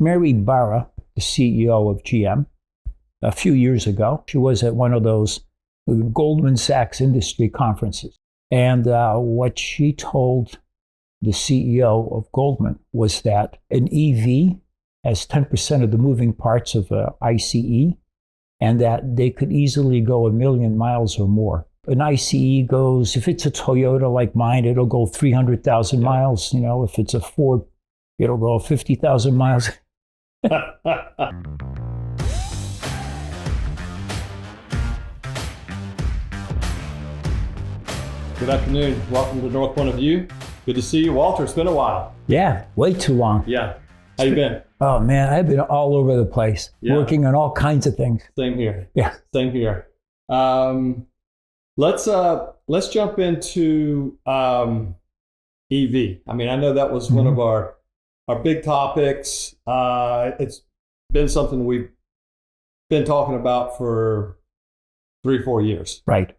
Mary Barra, the CEO of GM, a few years ago. She was at one of those Goldman Sachs industry conferences. And what she told the CEO of Goldman was that an EV has 10% of the moving parts of an ICE, and that they could easily go 1 million miles or more. An ICE goes, if it's a Toyota like mine, it'll go 300,000 miles. You know, if it's a Ford, it'll go 50,000 miles. Good afternoon. Welcome to Northpoint of View. Good to see you, Walter. It's been a while. Yeah, way too long. Yeah. How you been? Oh man, I've been all over the place, working on all kinds of things. Same here. Yeah. Same here. Let's jump into EV. I mean, I know that was one of our big topics. It's been something we've been talking about for 3-4 years. Right.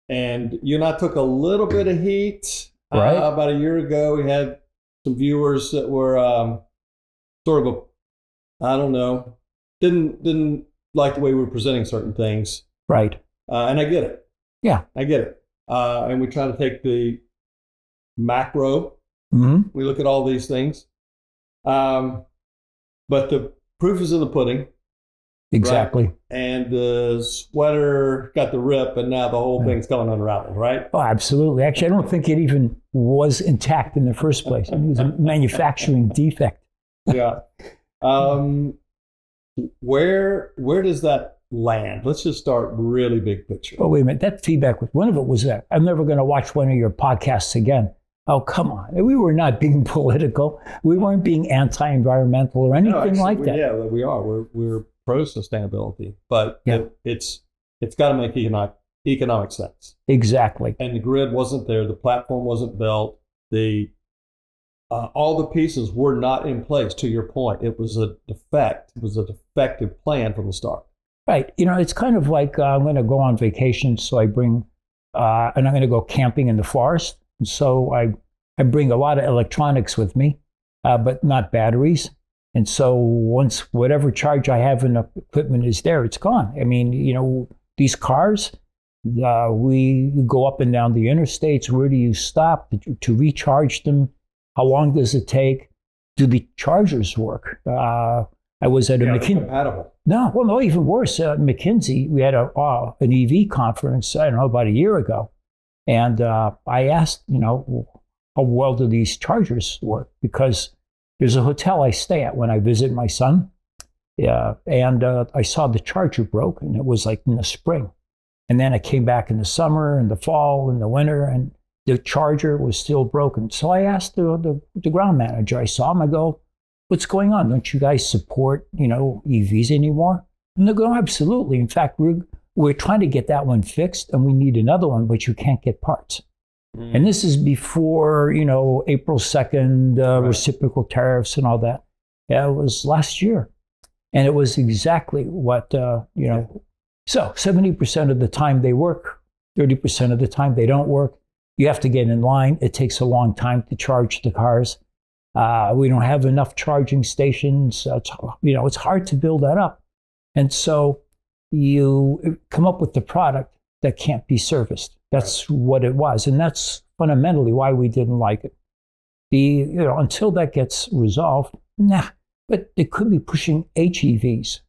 And you and I took a little bit of heat right. About a year ago. We had some viewers that were sort of didn't like the way we were presenting certain things. Right. And I get it. Yeah. I get it. And we try to take the macro. Mm-hmm. We look at all these things. But the proof is in the pudding. Exactly. Right? And the sweater got the rip, and now the whole thing's coming unraveled, right? Oh, absolutely. Actually, I don't think it even was intact in the first place. I mean, it was a manufacturing defect. Yeah. Where does that land? Let's just start really big picture. Oh, wait a minute. That feedback, one of it was that I'm never going to watch one of your podcasts again. Oh, come on. We were not being political. We weren't being anti-environmental or anything like that. Yeah, we are. We're pro-sustainability, but it's got to make economic sense. Exactly. And the grid wasn't there. The platform wasn't built. All the pieces were not in place, to your point. It was a defect. It was a defective plan from the start. Right. You know, it's kind of like I'm going to go on vacation, so I bring, and I'm going to go camping in the forest. And so I bring a lot of electronics with me, but not batteries. And so once whatever charge I have in the equipment is there, it's gone. I mean, you know, these cars, we go up and down the interstates. Where do you stop to recharge them? How long does it take? Do the chargers work? I was at a McKinsey. Compatible. No, even worse. McKinsey, we had an EV conference, I don't know, about a year ago. And I asked, you know, how well do these chargers work? Because there's a hotel I stay at when I visit my son. Yeah, and I saw the charger broke, and it was like in the spring. And then I came back in the summer and the fall and the winter, and the charger was still broken. So I asked the ground manager. I saw him. I go, what's going on? Don't you guys support, you know, EVs anymore? And they go, absolutely. In fact, we're trying to get that one fixed, and we need another one, but you can't get parts. And this is before, you know, April 2nd, reciprocal tariffs and all that. Yeah, it was last year. And it was exactly what, you know. So 70% of the time they work, 30% of the time they don't work. You have to get in line. It takes a long time to charge the cars. We don't have enough charging stations. It's hard to build that up. And so you come up with the product that can't be serviced. That's what it was. And that's fundamentally why we didn't like it. Until that gets resolved, but it could be pushing HEVs,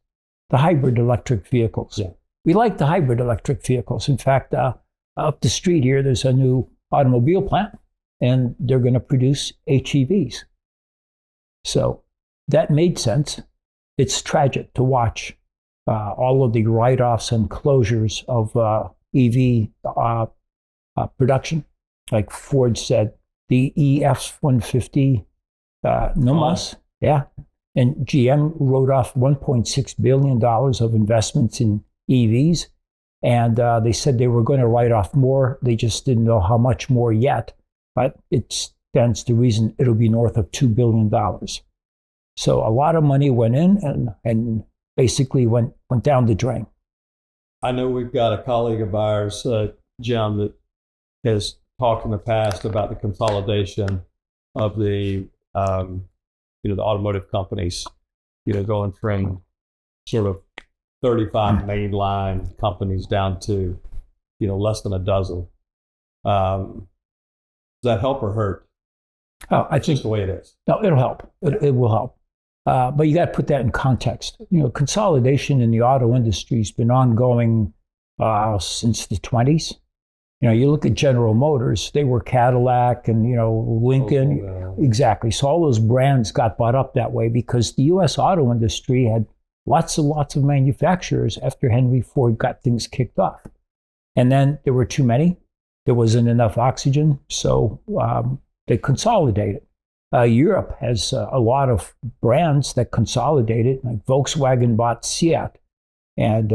the hybrid electric vehicles. Yeah. We like the hybrid electric vehicles. In fact, up the street here, there's a new automobile plant, and they're going to produce HEVs. So that made sense. It's tragic to watch all of the write-offs and closures of EV production. Like Ford said, the F-150, no mas. Yeah. And GM wrote off $1.6 billion of investments in EVs. And they said they were going to write off more. They just didn't know how much more yet. But it stands to reason it'll be north of $2 billion. So a lot of money went in and basically went down the drain. I know we've got a colleague of ours, Jim, that has talked in the past about the consolidation of the automotive companies. going from sort of 35 mainline companies down to, less than a dozen. Does that help or hurt? Oh, I think the way it is. No, it'll help. It will help. But you got to put that in context. Consolidation in the auto industry has been ongoing since the 20s. You look at General Motors, they were Cadillac and, Lincoln. Exactly. So all those brands got bought up that way because the U.S. auto industry had lots and lots of manufacturers after Henry Ford got things kicked off. And then there were too many. There wasn't enough oxygen. So they consolidated. Europe has a lot of brands that consolidated, like Volkswagen bought Seat, and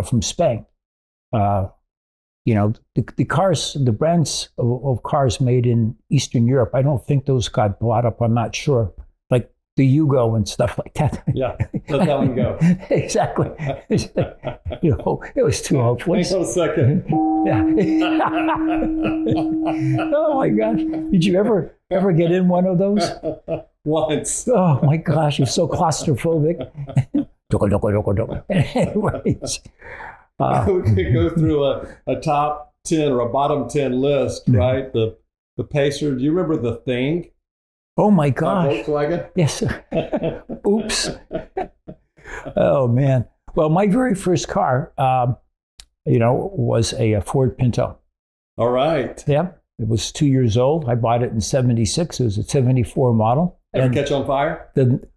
from Spain. The cars, the brands of cars made in Eastern Europe, I don't think those got bought up. I'm not sure. Like the Yugo and stuff like that. Yeah, let that one go. Exactly. It was too hopeless. Hang on a second. Yeah. Oh my gosh! Did you ever get in one of those? Once. Oh my gosh! You're so claustrophobic. Anyways, we could go through a top 10 or a bottom 10 list, right? The Pacer. Do you remember the Thing? Oh my gosh! Volkswagen. Yes. Oops. Oh man. Well, my very first car, was a Ford Pinto. All right. Yeah. It was 2 years old. I bought it in '76. It was a '74 model. Ever catch on fire?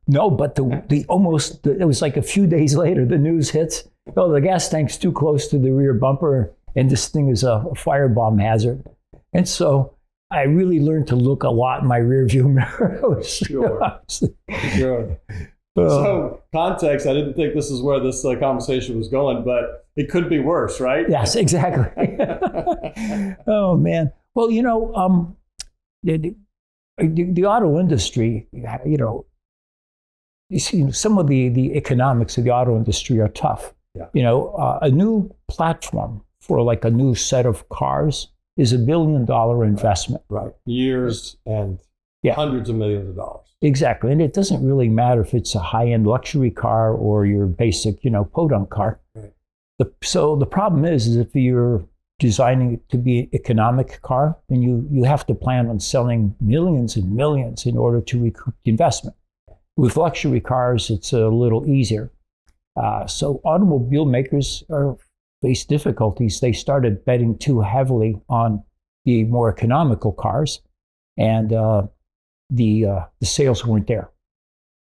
No, but it was like a few days later, the news hits. Oh, the gas tank's too close to the rear bumper, and this thing is a firebomb hazard. And so I really learned to look a lot in my rear view mirror. Sure. So context, I didn't think this is where this conversation was going, but it could be worse, right? Yes, exactly. Oh, man. Well, the auto industry, you see, some of the economics of the auto industry are tough. Yeah. A new platform for like a new set of cars is $1 billion investment. Right. Years and hundreds of millions of dollars. Exactly. And it doesn't really matter if it's a high-end luxury car or your basic, podunk car. Right. So the problem is if you're designing it to be an economic car, then you have to plan on selling millions and millions in order to recoup the investment. With luxury cars, it's a little easier. So automobile makers face difficulties. They started betting too heavily on the more economical cars, and the sales weren't there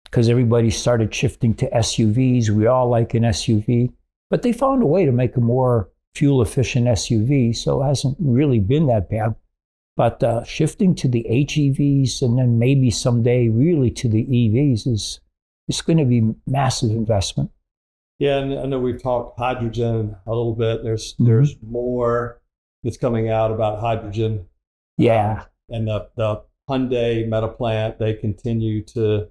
because everybody started shifting to SUVs. We all like an SUV, but they found a way to make a more fuel-efficient SUV, so it hasn't really been that bad. But shifting to the HEVs and then maybe someday really to the EVs is going to be massive investment. Yeah, and I know we've talked hydrogen a little bit. There's more that's coming out about hydrogen. Yeah. And the Hyundai Meta plant, they continue to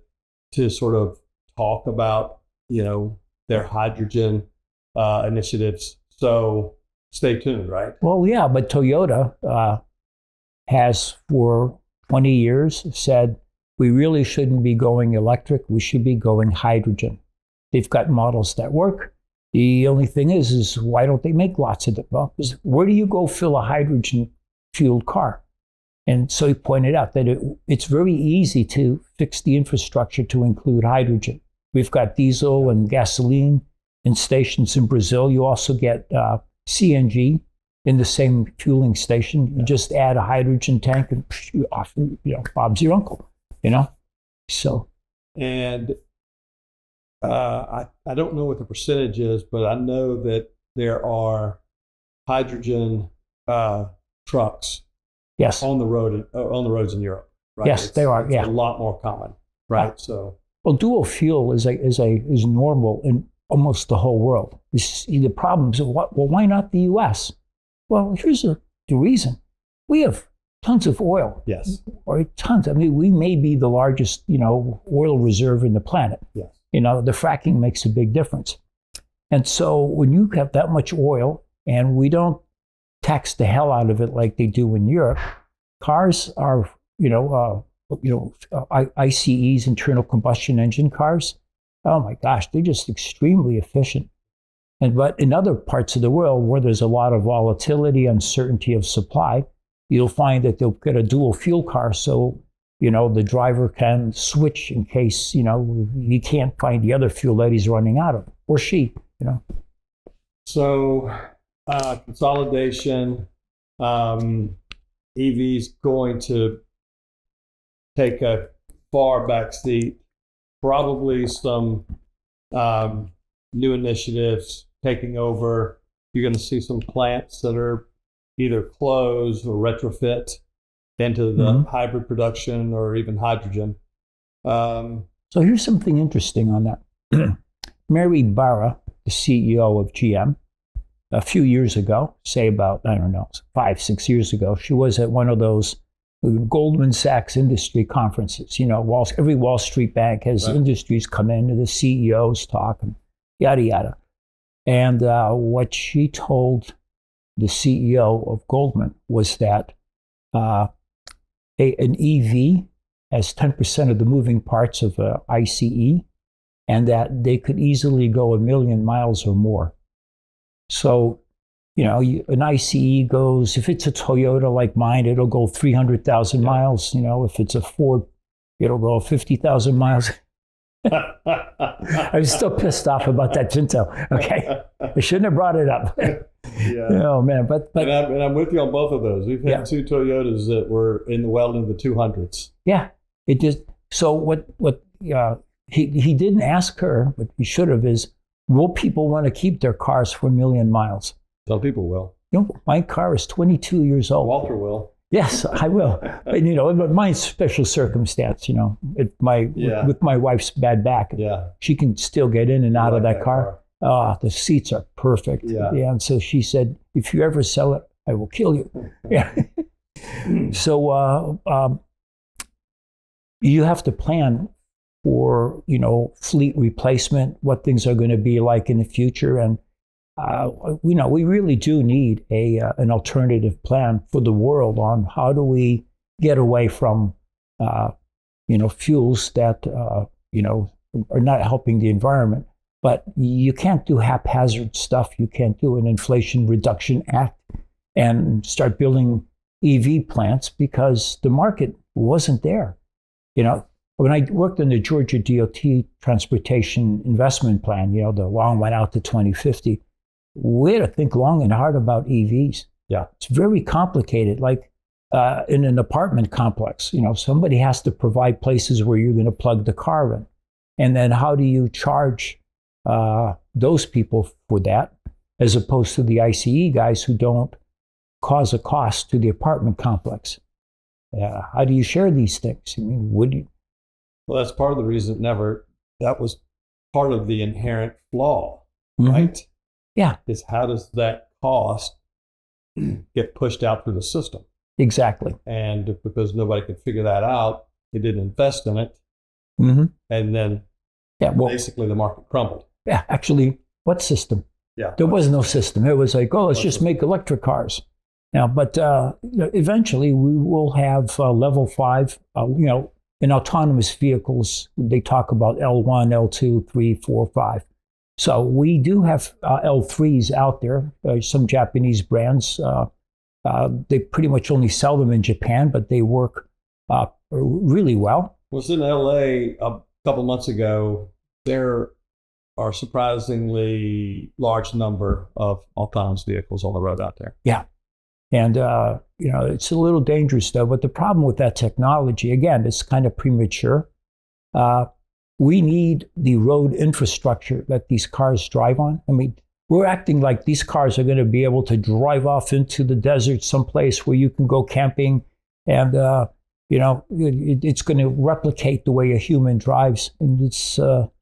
sort of talk about, their hydrogen initiatives. So stay tuned, right? Well, yeah, but Toyota has for 20 years said we really shouldn't be going electric. We should be going hydrogen. They've got models that work. The only thing is why don't they make lots of them? Well, where do you go fill a hydrogen-fueled car? And so he pointed out that it's very easy to fix the infrastructure to include hydrogen. We've got diesel and gasoline in stations in Brazil. You also get CNG in the same fueling station. You just add a hydrogen tank and off, Bob's your uncle, So. And I don't know what the percentage is, but I know that there are hydrogen trucks. Yes. On the roads in Europe. Right? Yes, they are. Yeah. A lot more common. Right. So. Well, dual fuel is normal in almost the whole world. The problem is, why not the U.S.? Well, here's the reason. We have tons of oil. Yes. Or tons. I mean, we may be the largest, oil reserve in the planet. Yes. The fracking makes a big difference. And so when you have that much oil and we don't tax the hell out of it like they do in Europe, cars are, ICEs, internal combustion engine cars, oh my gosh, they're just extremely efficient. But in other parts of the world where there's a lot of volatility, uncertainty of supply, you'll find that they'll get a dual fuel car. So, the driver can switch in case, he can't find the other fuel that he's running out of, or she. So consolidation, EVs going to take a far back seat, probably some new initiatives taking over. You're going to see some plants that are either close or retrofit into the hybrid production or even hydrogen. So here's something interesting on that. Mary Barra, the CEO of GM, a few years ago, say about, 5-6 years ago, she was at one of those Goldman Sachs industry conferences. Every Wall Street bank has industries come in, and the CEOs talk, and yada, yada. And what she told the CEO of Goldman was that an EV has 10% of the moving parts of an ICE, and that they could easily go 1 million miles or more. So, an ICE goes, if it's a Toyota like mine, it'll go 300,000 miles. If it's a Ford, it'll go 50,000 miles. I'm still pissed off about that Pinto. Okay, I shouldn't have brought it up. Oh man, but and I'm with you on both of those. We've had two Toyotas that were well into the 200s. Yeah, it just so what he didn't ask her, but he should have. Is will people want to keep their cars for 1 million miles? Some people will. My car is 22 years old. Walter will. Yes, I will. But mine's special circumstance. With my wife's bad back, she can still get in and out of that car. The seats are perfect. Yeah. And so she said, if you ever sell it, I will kill you. Yeah. So you have to plan for fleet replacement, what things are going to be like in the future, and we really do need an alternative plan for the world on how do we get away from fuels that are not helping the environment. But you can't do haphazard stuff. You can't do an Inflation Reduction Act and start building EV plants because the market wasn't there. When I worked on the Georgia DOT Transportation Investment Plan, the long one out to 2050, we had to think long and hard about EVs. Yeah. It's very complicated. Like in an apartment complex, somebody has to provide places where you're going to plug the car in. And then how do you charge those people for that, as opposed to the ICE guys who don't cause a cost to the apartment complex? How do you share these things? Well, that's part of the reason that was part of the inherent flaw, right? Yeah. Is how does that cost get pushed out through the system? Exactly. And because nobody could figure that out, they didn't invest in it. And then basically the market crumbled. Yeah, actually, what system? Yeah. There was no system. It was like, let's just make electric cars. But eventually we will have level 5, in autonomous vehicles, they talk about L1, L2, 3, 4, 5. So we do have L3s out there. Some Japanese brands, they pretty much only sell them in Japan, but they work really well. I was in LA a couple months ago. There are surprisingly large number of autonomous vehicles on the road out there. Yeah. And, it's a little dangerous, though. But the problem with that technology, again, it's kind of premature. We need the road infrastructure that these cars drive on. I mean, we're acting like these cars are going to be able to drive off into the desert someplace where you can go camping and, it's going to replicate the way a human drives. And it's, we're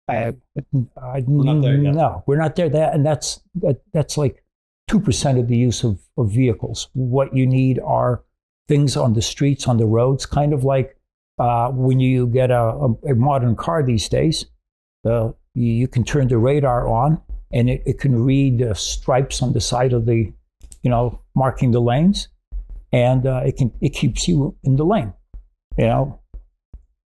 not there yet. No, we're not there. That's like 2% of the use of vehicles. What you need are things on the streets, on the roads, kind of like when you get a modern car these days, you can turn the radar on and it can read the stripes on the side of the, marking the lanes, and it keeps you in the lane.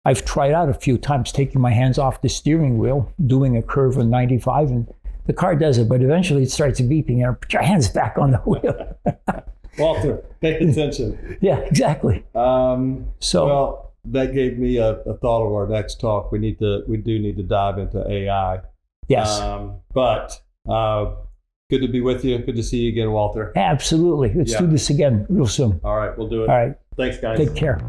I've tried out a few times taking my hands off the steering wheel, doing a curve in 95, and the car does it, but eventually it starts beeping and put your hands back on the wheel. Walter, pay attention. Yeah, exactly. Well, that gave me a thought of our next talk. We do need to dive into AI. Yes. But good to be with you. Good to see you again, Walter. Absolutely. Let's do this again real soon. All right, we'll do it. All right. Thanks, guys. Take care.